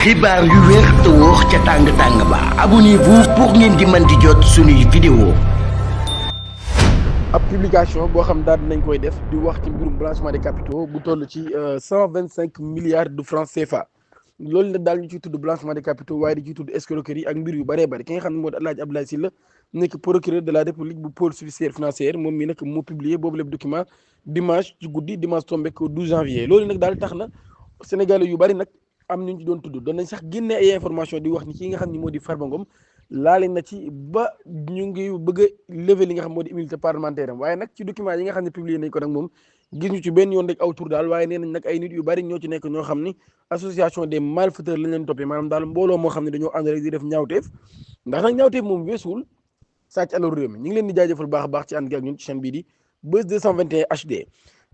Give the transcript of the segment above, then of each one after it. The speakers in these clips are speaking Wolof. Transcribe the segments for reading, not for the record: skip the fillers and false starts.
xibaar yu wér te wóor ca tàng-tàng ba abonnez-vous pour ngeen di mën di jot suñuy vidéo. ab publication boo xam daal dinañ koy def di wax ci mbirum blanchiment des capitaux bu toll ci 125 milliards de francs CFA loolu nag daal ñu ciy tudd blanchiment des capitaux waaye di ciy tudd escroquerie ak mbir yu bëree bëri ki nga xam ne moo di Alaaji Abdoulaye Sylla nekk procureur de la république bu pôle judiciaire financier moom mi nag moo publié boobu lépp document dimanche ci guddi dimanche tombé ko 12 janvier loolu nag daal tax na Sénégalais yu bëri nag am ñu ci doon tudd doon nañ sax génne ay information di wax ni ki nga xam ne moo di Farba Ngom laale na ci ba ñu ngi bëgg a lever li nga xam moo di immunité parlementaire am waaye nag ci document yi nga xam ne publié nañ ko nag moom gis ñu ci benn yoon rek aw tur daal waaye nee nañ nag ay nit yu bari ñoo ci nekk ñoo xam ni association des malfaiteurs lañ leen toppee maanaam daal mbooloo moo xam ne dañoo ànd rek di def ñaawteef ndax nag ñaawteef moom weesuwul sàcc alalu réew mi ñu ngi leen di jaajëfal baax a baax ci ànd gi ak ñun ci chaîne bii di Buzz 221 HD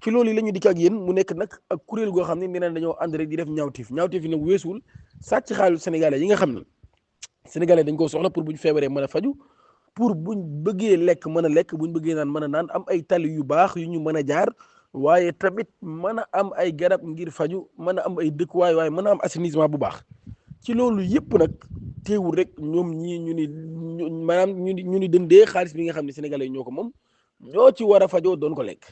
ci loolu yi la ñu dikk ak yéen mu nekk nag ak kuréel goo xam ne nee nañ dañoo ànd rek di def ñaawteef ñaawteef yi nag weesuwul sàcc xaalis sénégalais yi nga xam ne sénégalais dañ ko soxla pour bu ñu feebaree mën a faju pour buñ bëggee lekk mën a lekk buñ bëggee naan mën a naan am ay tali yu baax yu ñu mën a jaar waaye tamit mën a am ay garab ngir faju mën a am ay dëkkuwaay waaye mën a am assainissement bu baax ci loolu yëpp nag teewul rek ñoom ñii maanaam ñu ni dëndee xaalis bi nga xam ne sénégalais yi ñoo ko moom ñoo ci war a fajoo doon ko lekk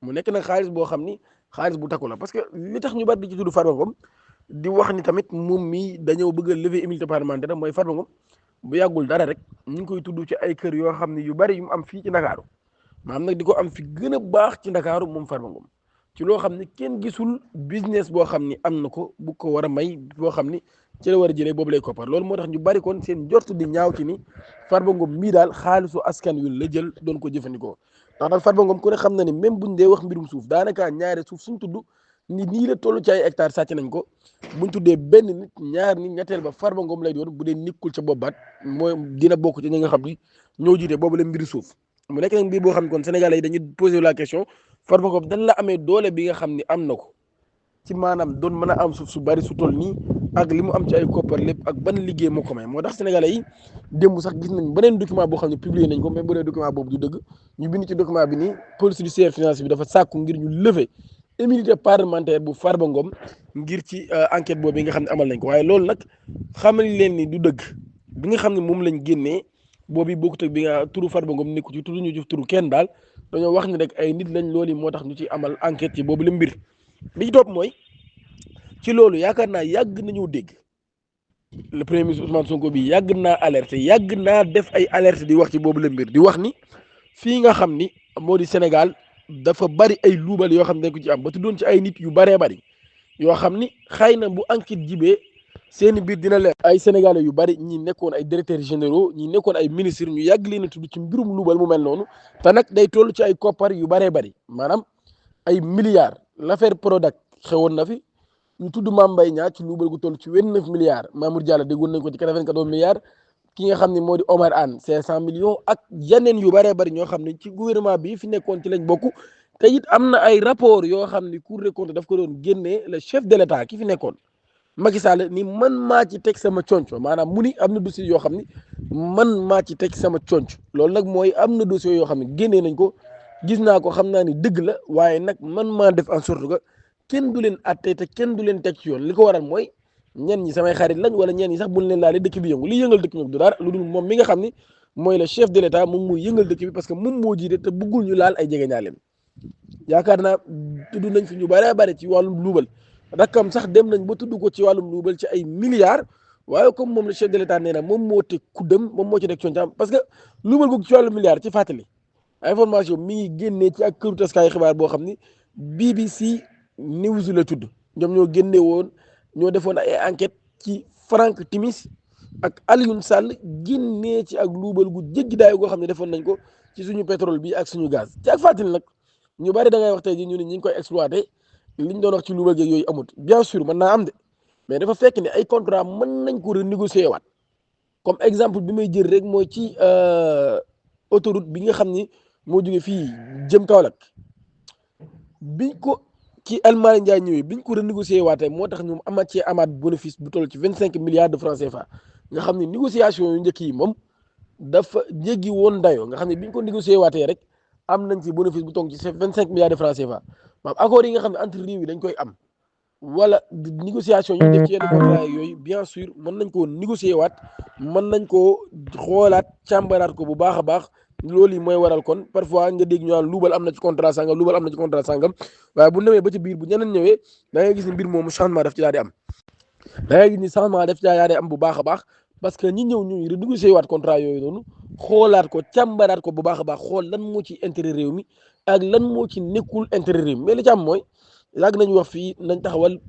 mu nekk nag xaalis boo xam ni xaalis bu takku la parce que li tax ñu bari di ci tudd Farba Ngom di wax ni tamit moom mii dañoo bëgg a lever immunité parlementaire mooy Farba Ngom bu yàggul dara rek ñu ngi koy tudd ci ay kër yoo xam ne yu bari yu mu am fii ci Ndakaaru maanaam nag di ko am fi gën a baax ci Ndakaaru moom Farba Ngom ci loo xam ne kenn gisul business boo xam ni am na ko bu ko war a may boo xam ni ci la war a jëlee boobu lay koppar loolu moo tax ñu bari kon seen njort di ñaaw ci ni Farba Ngom mii daal xaalisu askan wi la jël doon ko jëfandikoo ndax daal Farba Ngom ku ne xam na ni même buñ dee wax mbirum suuf daanaka ñaare suuf suñ tudd ni nii la toll ci ay hectares sàcc nañ ko buñ tuddee benn nit ñaar nit ñetteel ba Farba Ngom lay doon bu dee nikkul ca bobbaat mooy dina bokk ci ñi nga xam ni ñoo jiite boobu la mbiri suuf mu nekk nag mbir boo xam ne kon sénégalais yi dañuy poser la question Farba Ngom dan la amee doole bi nga xam ni am na ko ci maanaam doon mën a am suuf su bari su toll nii ak li mu am ci ay koppar lépp ak ban liggéey moo ko may moo tax sénégalais yi démb sax gis nañ beneen document boo xam ne publié nañ ko mais bu dee document boobu du dëgg ñu bind ci document bi nii pôle judiciaire financier bi dafa sàkku ngir ñu lever immunité parlementaire bu Farba Ngom ngir ci enquête boobu yi nga xam ne amal nañ ko waaye loolu nag xamal leen ni du dëgg bi nga xam ne moom lañ génnee boobu bokkut ak bi nga turu Farba Ngom nekku ci turu ñu jëf turu kenn daal dañoo wax ni rek ay nit lañ loolu moo tax ñu ci amal enquête ci boobu la mbir li ci topp mooy ci loolu yaakaar naa yàgg nañu dégg le premier ministre Ousmane Sonko bi yàgg naa alerté yàgg naa def ay alerte di wax ci boobu la mbir di wax ni fii nga xam ni moo di Sénégal dafa bari ay luubal yoo xam ne dañ ko ci am ba tuddoon ci ay nit yu baree bari yoo xam ni xëy na bu enquête jibee seeni biir dina leer ay sénégalais yu bari ñi nekkoon ay directeurs généraux ñi nekkoon ay ministres ñu yàgg leen a tudd ci mbirum luubal mu mel noonu te nag day toll ci ay koppar yu baree bari maanaam ay milliards l'affaire Prodac xewoon na fi ñu tudd Mame Mbaye Niang ci luubal gu toll ci 29 milliards Mamour Diallo déggoon nañ ko ci 94 milliards ki nga xam ne moo di Omar Anne 500 millions ak yeneen yu bëree bëri ñoo xam ne ci gouvernement bi fi nekkoon ci lañ bokk te it am na ay rapport yoo xam ne Cour des comptes daf ko doon génnee le chef de l'État ki fi nekkoon Macky Sall ni man maa ci teg sama conc maanaam mu ni am na dossier yoo xam ne man maa ci teg sama conc loolu nag mooy am na dossier yoo xam ne génnee nañ ko gis naa ko xam naa ni dëgg la waaye nag man maa def en sorte que kenn du leen atte te kenn du leen teg ci yoon li ko waral mooy ñenn ñi samay xarit lañ wala ñenn ñi sax buñ leen laalee dëkk bi yëngu li yëngal dëkk bi du dara lu dul moom mi nga xam ni mooy le chef de l'État moom mooy yëngal dëkk bi parce que moom moo jiite te bëggul ñu laal ay jegeñaaleem yaakaar naa tudd nañ fi ñu bëree bëri ci wàllum luubal rakkam sax dem nañ ba tudd ko ci wàllum luubal ci ay milliards waaye comme moom le chef de l'État nee na moom moo teg kuddam moom moo ci teg coñcaam parce que luubal googu ci wàllum milliards ci fàttali information mi ngi génnee ci ak këru taskaayu xibaar boo xam ni BBC News la tudd ñoom ñoo génne woon ñoo defoon ay enquête ci Franck Timis ak Alioune Sall génnee ci ak luubal gu jéggi daay goo xam ne defoon nañ ko ci suñu pétrole bi ak suñu gaz ci ak fàttali nag ñu bari da ngay wax tey ji ñu ne ñi ngi koy exploité liñ doon wax ci luubal geeg yooyu amut bien sûr mën naa am de mais dafa fekk ne ay contrat mën nañ ko renégocier waat comme exemple bi may jël rek mooy ci autoroute bi nga xam ni moo jóge fii jëm Kaolack biñ ko ci El Malick Ndiaye ñëwee biñ ko renégocier waatee moo tax ñu amaat bénéfice bu toll ci 25 milliards de francs CFA nga xam ne négociation yu njëkk yi moom dafa jéggi woon dayoo nga xam ne biñ ko négocier waatee rek am nañ ci bénéfice bu toll ci 25 milliards de francs CFA maanaam accords yi nga xam ne entre réew yi dañ koy am wala négociation yi def ci yenn contrat yooyu bien sûr mën nañ koo négocier waat mën nañ koo xoolaat càmbaraat ko bu baax a baax loolu yi mooy waral kon parfois nga dégg ñu naan luubal am na ci contrat sangam luubal am na ci contrat sangam waaye bu demee ba ci biir bu ñeneen ñëwee da ngay gis ni mbir moomu changement daf ci daal di am da ngay gis ni changement daf ci daal di am bu baax a baax parce que ñi ñëw ñu renégocier waat contrat yooyu noonu xoolaat ko càmbaraat ko bu baax a baax xool lan moo ci intérêt réew mi ak lan moo ci nekkul intérêt réew mi mais li ci am mooy yàgg nañu wax fii nañ taxawal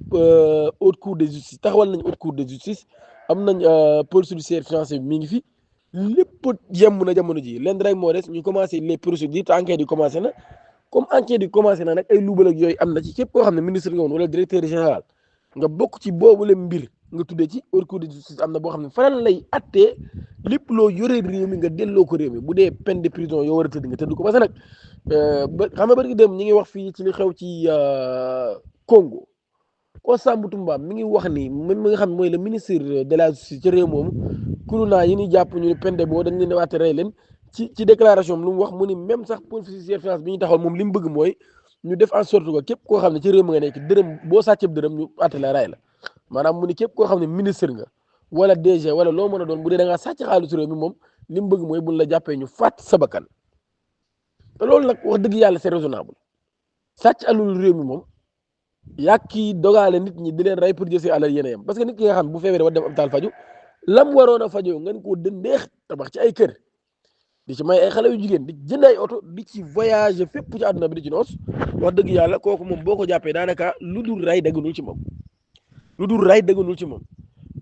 haute cour de justice taxawal nañ haute cour de justice am nañ pôle judiciaire financier bi mi ngi fi lépp yemb na jamono ji leen rek moo des ñu commencé les procédures te enquête yi commencé na comme enquête yi commencé na nag ay luubal ak yooyu am na ci képp koo xam ne ministre nga woon wala directeur général nga bokk ci boobule mbir nga tuddee ci haute cour de justice am na boo xam ne fanaan lay attee lépp loo yoree réew mi nga delloo ko réew mi bu dee peine de prison yoo war a tëdd nga tëdd ko parce que nag ba xam nga bari dem ñi ngi wax fii ci li xew ci Congo Sambou Toumba mi ngi wax ni même mi nga xam ne mooy le ministre de la justice ci réew moomu kurunaa yi ni jàpp ñu ne peine de boo dañ leen waate rey leen ci déclaration lu mu wax mu ni même sax pôle judiciaire finance bi ñu taxawal moom li mu bëgg mooy ñu def en sorte que képp koo xam ne ci réew mi nga nekk dërëm boo sàcceeb dërëm ñu àtte la ray la maanaam mu ni képp koo xam ne ministre nga wala DG wala loo mën a doon bu dee da ngaa sàcc xaalisu réew mi moom li mu bëgg mooy buñ la jàppee ñu fàtt sa bakkan te loolu nag wax dëgg yàlla c'est raisonnable sàcc alul réew mi moom yàq kii dogaale nit ñi di leen rey pour jël si alal yéen a yem parce que nit ki nga xam bu feebaree war dem hôpital faju lam waroon a fajoo ngeen koo dëndeex tabax ci ay kër di ci may ay xale yu jigéen di jënd ay oto di ci voyager fépp ci àdduna bi di ci noos wax dëgg yàlla kooku moom boo ko jàppee daanaka lu dul ray dëgganul ci moom lu dul ray dëgganul ci moom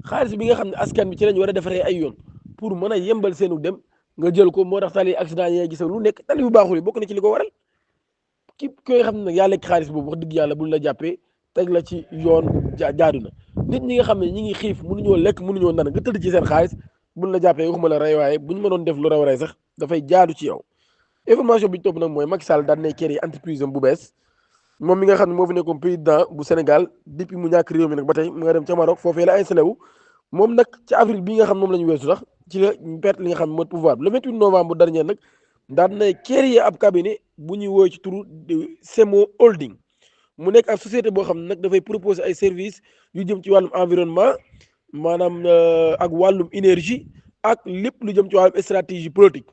xaalis bi nga xam ne askan bi ci lañ war a defaree ay yoon pour mën a yembal seenu dem nga jël ko moo tax tali accident yi gis lu nekk tali bu baaxul yi bokk na ci li ko waral ki koy xam ne nag yaa lekk xaalis boobu wax dëgg yàlla buñ la jàppee teg la ci yoon jaadu na nit ñi nga xam ne ñi ngi xiif mënuñoo lekk mënuñoo nan nga tëdd ci seen xaalis buñ la jàppee waxuma la rey waaye buñ mënoon def lu raw rey sax dafay jaadu ci yow information bi ñu topp nag mooy Macky Sall daan nay créer entreprise am bu bees moom mi nga xam ne moo fi nekkoon président bu Sénégal depuis mu ñàkk réew mi nag ba tey mu nga dem ca Maroc foofee la installé wu moom nag ci avril bi nga xam moom la ñu weesu sax ci la perte li nga xam ne mooy pouvoir le 28 novembre dernier nag daan nay créer ab cabinet bu ñuy woowee ci turu Semo Holding mu nekk ab société boo xam ne nag dafay proposer ay services yu jëm ci wàllum environnement maanaam ak wàllum énergie ak lépp lu jëm ci wàllum stratégie politique.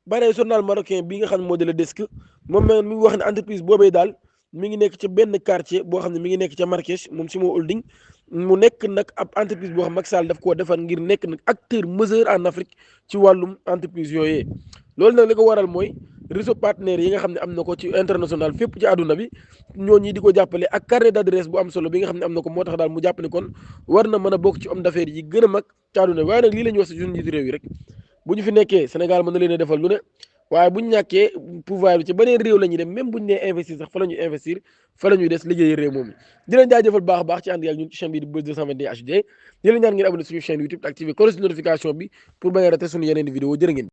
bare journal marocain bi nga xam ne moo di Le Desk moom mi ngi wax ne entreprise boobee daal mi ngi nekk ca benn quartier boo xam ne mi ngi nekk ca Marrakech moom Semo Holding mu nekk nag ab entreprise boo xam Macky Sall daf koo defar ngir nekk nag acteur majeur en Afrique ci wàllum entreprise yooyee loolu nag li ko waral mooy réseau partenaires yi nga xam ne am na ko ci international fépp ci àdduna bi ñooñi di ko jàppale ak carnet d'adresse bu am solo bi nga xam ne am na ko moo tax daal mu jàpp ne kon war na mën a bokk ci homme d'affaires yi gën a mag ci àdduna bi waaye nag lii la ñuy wax si suñu njiitu réew yi rek bu ñu fi nekkee Sénégal mën na leen a defal lu ne waaye bu ñu ñàkkee pouvoir bi ci beneen réew la ñuy dem même bu ñu nee investir sax fa la ñuy investir fa la ñuy des liggéey réew moom di leen jaajëfal baax a baax ci ànd ak ñun ci chaîne bi di Buzz 221 HD di leen ñaan ngeen abonné suñu chaîne YouTube activé cloche de notification bi pour bañ a rater suñu yeneen vidéo jërë ngeen